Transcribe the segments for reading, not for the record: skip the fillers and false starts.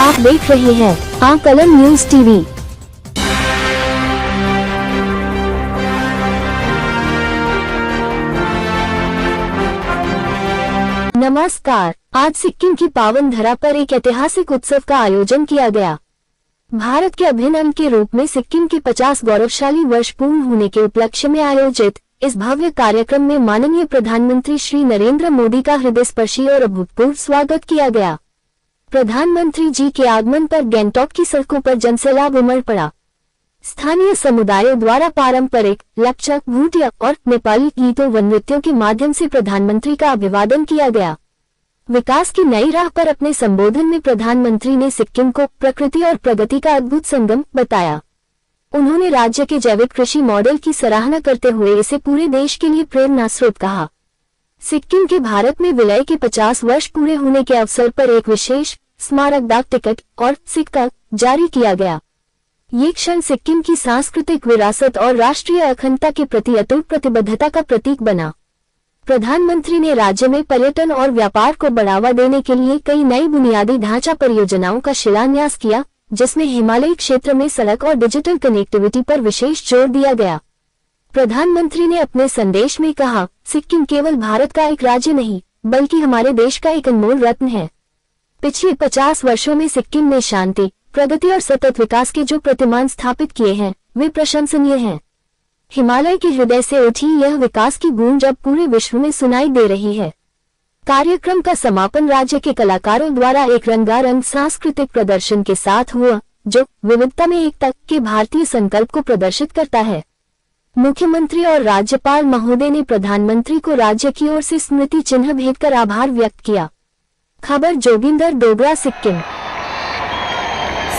आप देख रहे हैं आकलन न्यूज टीवी। नमस्कार। आज सिक्किम की पावन धरा पर एक ऐतिहासिक उत्सव का आयोजन किया गया। भारत के अभिन्न अंग के रूप में सिक्किम के 50 गौरवशाली वर्ष पूर्ण होने के उपलक्ष्य में आयोजित इस भव्य कार्यक्रम में माननीय प्रधानमंत्री श्री नरेंद्र मोदी का हृदयस्पर्शी और अभूतपूर्व स्वागत किया गया। प्रधानमंत्री जी के आगमन पर गैंगटॉक की सड़कों पर जनसैलाब उमड़ पड़ा। स्थानीय समुदायों द्वारा पारंपरिक लपचक, भूटिया और नेपाली गीतों व नृत्यों के माध्यम से प्रधानमंत्री का अभिवादन किया गया। विकास की नई राह पर अपने संबोधन में प्रधानमंत्री ने सिक्किम को प्रकृति और प्रगति का अद्भुत संगम बताया। उन्होंने राज्य के जैविक कृषि मॉडल की सराहना करते हुए इसे पूरे देश के लिए प्रेरणा स्रोत कहा। सिक्किम के भारत में विलय के 50 वर्ष पूरे होने के अवसर पर एक विशेष स्मारक डाक टिकट और सिक्का जारी किया गया। ये क्षण सिक्किम की सांस्कृतिक विरासत और राष्ट्रीय अखंडता के प्रति अटूट प्रतिबद्धता का प्रतीक बना। प्रधानमंत्री ने राज्य में पर्यटन और व्यापार को बढ़ावा देने के लिए कई नई बुनियादी ढांचा परियोजनाओं का शिलान्यास किया, जिसमें हिमालयी क्षेत्र में सड़क और डिजिटल कनेक्टिविटी पर विशेष जोर दिया गया। प्रधानमंत्री ने अपने संदेश में कहा, सिक्किम केवल भारत का एक राज्य नहीं, बल्कि हमारे देश का एक अनमोल रत्न है। पिछले 50 वर्षों में सिक्किम ने शांति, प्रगति और सतत विकास के जो प्रतिमान स्थापित किए हैं, वे प्रशंसनीय हैं। हिमालय के हृदय से उठी यह विकास की गूंज अब पूरे विश्व में सुनाई दे रही है। कार्यक्रम का समापन राज्य के कलाकारों द्वारा एक रंगारंग सांस्कृतिक प्रदर्शन के साथ हुआ, जो विविधता में एकता के भारतीय संकल्प को प्रदर्शित करता है। मुख्यमंत्री और राज्यपाल महोदय ने प्रधानमंत्री को राज्य की ओर से स्मृति चिन्ह भेंट कर आभार व्यक्त किया। खबर जोगिंदर डोगरा, सिक्किम।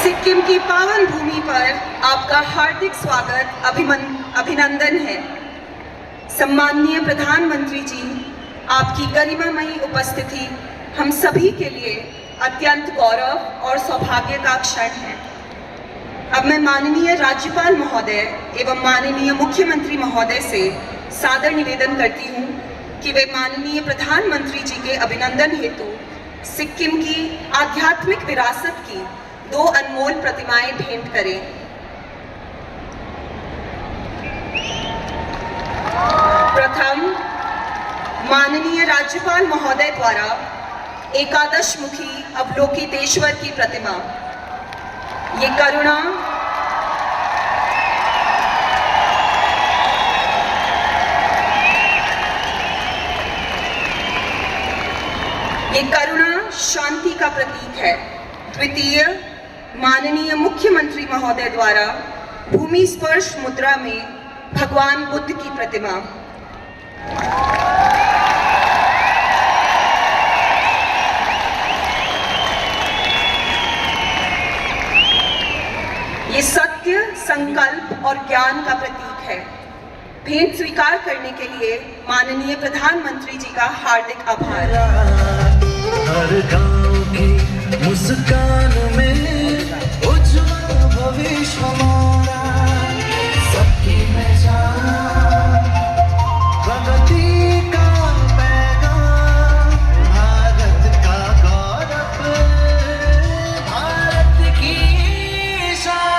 सिक्किम की पावन भूमि पर आपका हार्दिक स्वागत, अभिनंदन है। सम्माननीय प्रधानमंत्री जी, आपकी गरिमामयी उपस्थिति हम सभी के लिए अत्यंत गौरव और सौभाग्य का क्षण है। अब मैं माननीय राज्यपाल महोदय एवं माननीय मुख्यमंत्री महोदय से सादर निवेदन करती हूँ कि वे माननीय प्रधानमंत्री जी के अभिनंदन हेतु सिक्किम की आध्यात्मिक विरासत की 2 अनमोल प्रतिमाएं भेंट करें। प्रथम, माननीय राज्यपाल महोदय द्वारा एकादश मुखी अवलोकितेश्वर की प्रतिमा। ये करुणा शांति का प्रतीक है। द्वितीय, माननीय मुख्यमंत्री महोदय द्वारा भूमि स्पर्श मुद्रा में भगवान बुद्ध की प्रतिमा। ये सत्य, संकल्प और ज्ञान का प्रतीक है। भेंट स्वीकार करने के लिए माननीय प्रधानमंत्री जी का हार्दिक आभार। हर गांव की मुस्कान में उज्जवल भविष्य हमारा, सबकी पहचान, प्रगति का पैगाम, भारत का गौरव, भारत की शान।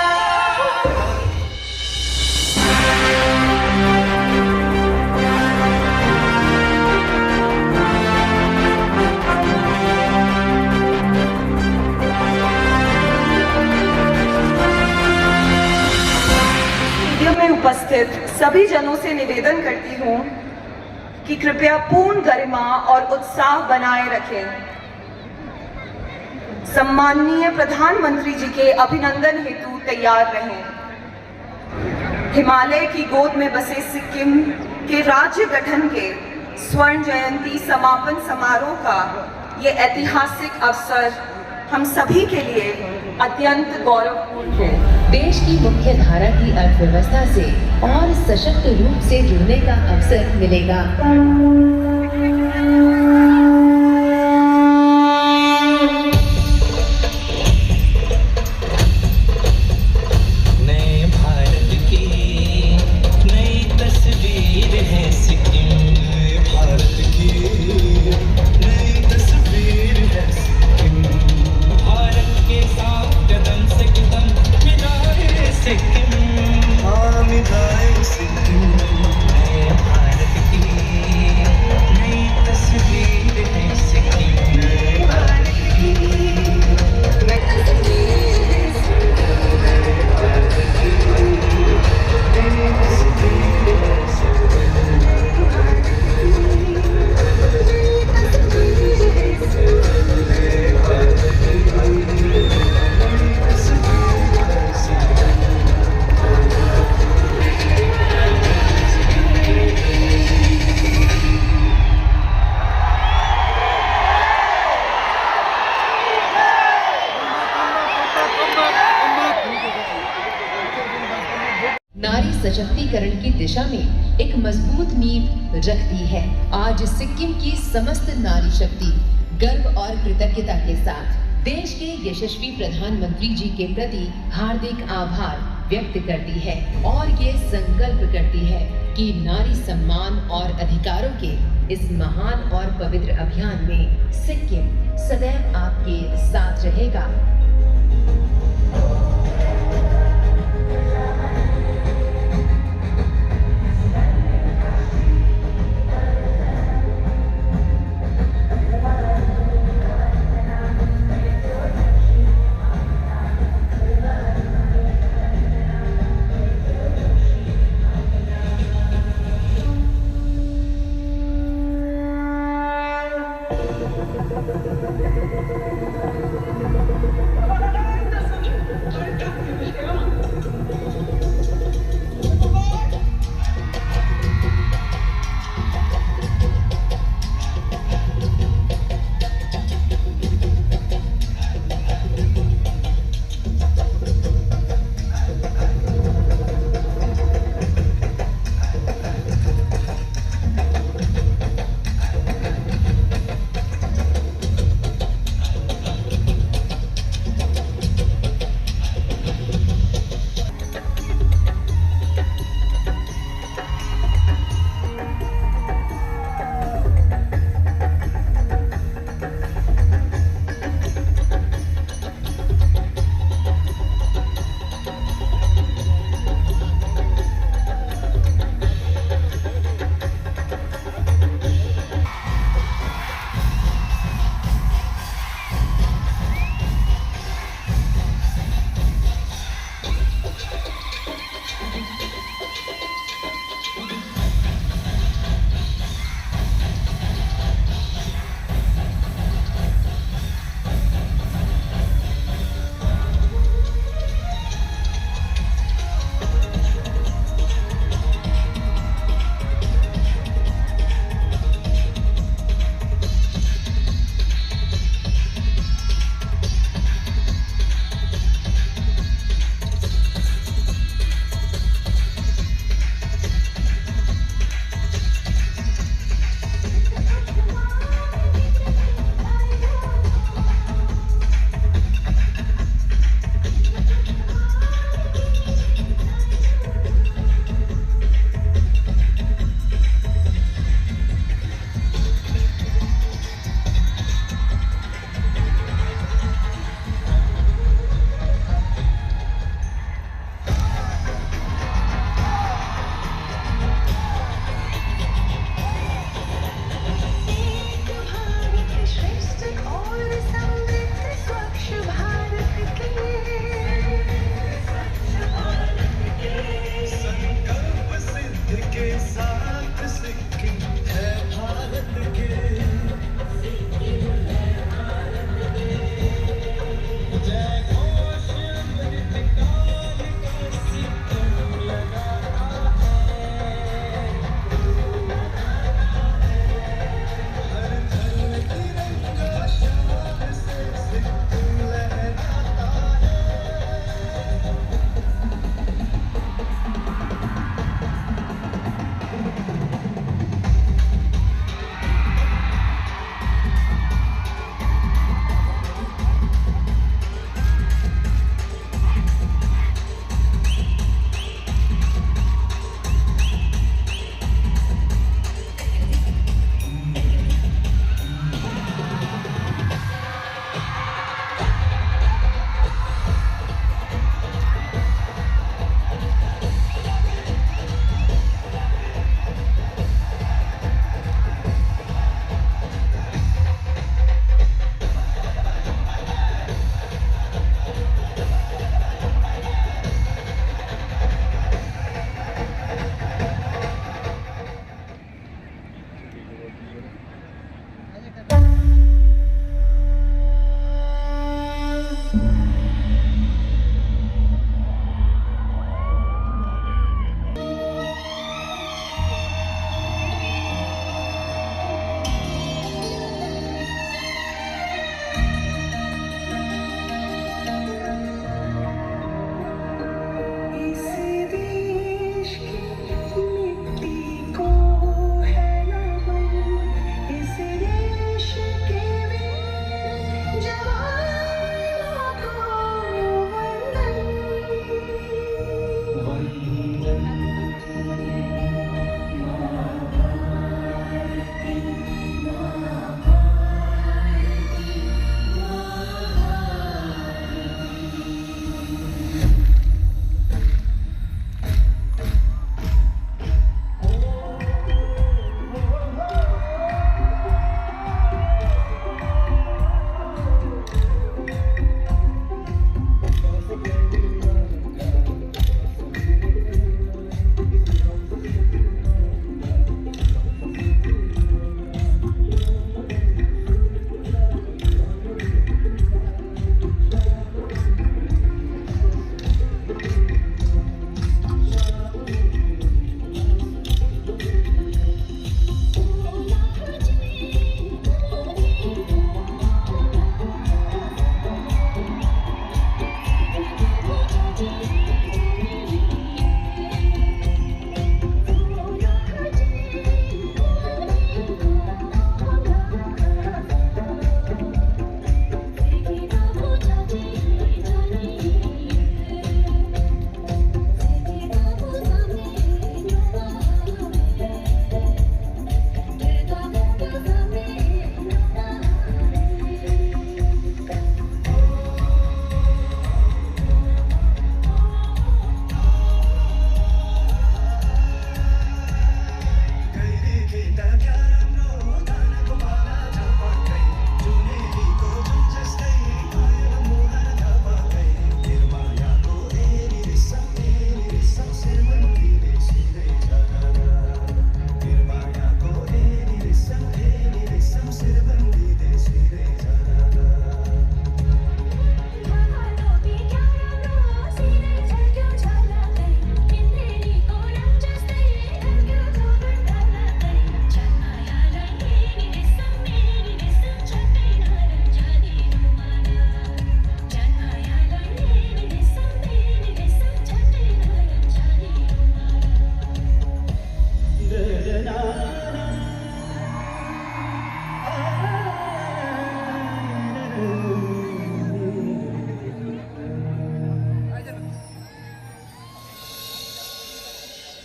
में उपस्थित सभी जनों से निवेदन करती हूं कि कृपया पूर्ण गरिमा और उत्साह बनाए रखें। सम्माननीय प्रधानमंत्री जी के अभिनंदन हेतु तैयार रहें। हिमालय की गोद में बसे सिक्किम के राज्य गठन के स्वर्ण जयंती समापन समारोह का ये ऐतिहासिक अवसर हम सभी के लिए अत्यंत गौरवपूर्ण है। देश की मुख्य धारा की अर्थव्यवस्था से और सशक्त रूप से जुड़ने का अवसर मिलेगा। नए भारत की नई तस्वीर है सिक्किम, भारत की नई तस्वीर है सिक्किम, भारत के सशक्तिकरण की दिशा में एक मजबूत नींव रखती है। आज सिक्किम की समस्त नारी शक्ति गर्व और कृतज्ञता के साथ देश के यशस्वी प्रधानमंत्री जी के प्रति हार्दिक आभार व्यक्त करती है और ये संकल्प करती है कि नारी सम्मान और अधिकारों के इस महान और पवित्र अभियान में सिक्किम सदैव आपके साथ रहेगा।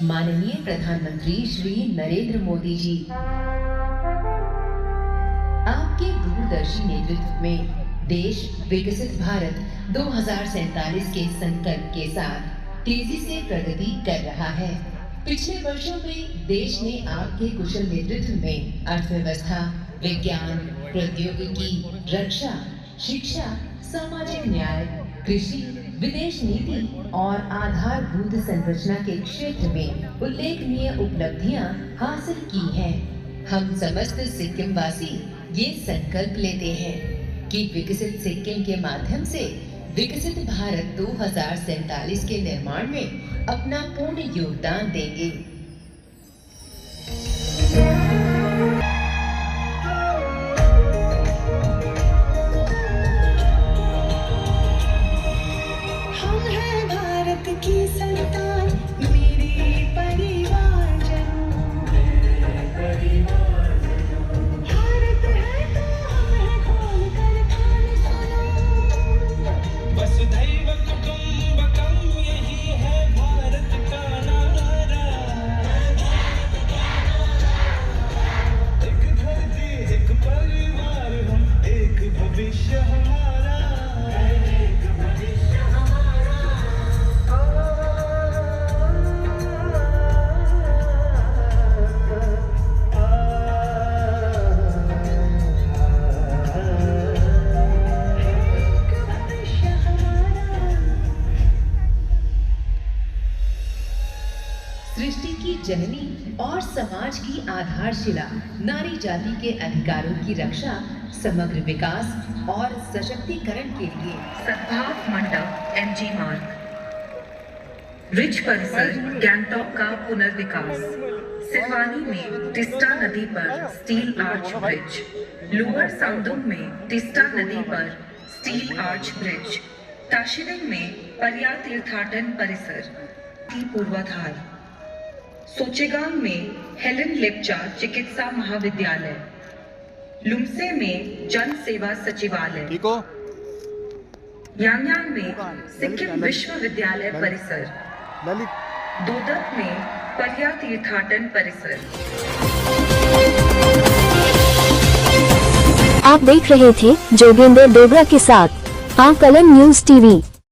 माननीय प्रधानमंत्री श्री नरेंद्र मोदी जी, आपके दूरदर्शी नेतृत्व में देश विकसित भारत 2047 के संकल्प के साथ तेजी से प्रगति कर रहा है। पिछले वर्षों में देश ने आपके कुशल नेतृत्व में अर्थव्यवस्था, विज्ञान, प्रौद्योगिकी, रक्षा, शिक्षा, सामाजिक न्याय, कृषि, विदेश नीति और आधारभूत संरचना के क्षेत्र में उल्लेखनीय उपलब्धियां हासिल की हैं। हम समस्त सिक्किम वासी ये संकल्प लेते हैं कि विकसित सिक्किम के माध्यम से विकसित भारत 2047 के निर्माण में अपना पूर्ण योगदान देंगे। हम हैं भारत की संतान, मेरे परिवारजन। भारत है तो हम हैं, खोल कर कान सुनो। वसुधैव कुटुंबकम, यही है भारत का नारा। एक धरती, एक परिवार, हम एक भविष्य हमारा। एक भविष्य हमारा। एक भविष्य हमारा। सृष्टि की जननी और समाज की आधारशिला नारी जाति के अधिकारों की रक्षा, समग्र विकास और सशक्तिकरण के लिए सद्भाव मंडप एमजी मार्ग, रिच परिसर गैंगटॉक का पुनर्विकास, सिलवानी में टिस्टा नदी पर स्टील आर्च ब्रिज, लोअर साउंडुंग में टिस्टा नदी पर स्टील आर्च ब्रिज, ताशिलिंग में पर्या तीर्थाटन परिसर की पूर्वाधार, सोचेगांग में हेलेन लेप्चा चिकित्सा महाविद्यालय, लुम्से में जन सेवा सचिवालय, यांगयांग में सिक्किम विश्वविद्यालय परिसर, दोदक में पर्या तीर्थाटन परिसर। आप देख रहे थे जोगेंद्र डोगरा के साथ आकलन न्यूज टीवी।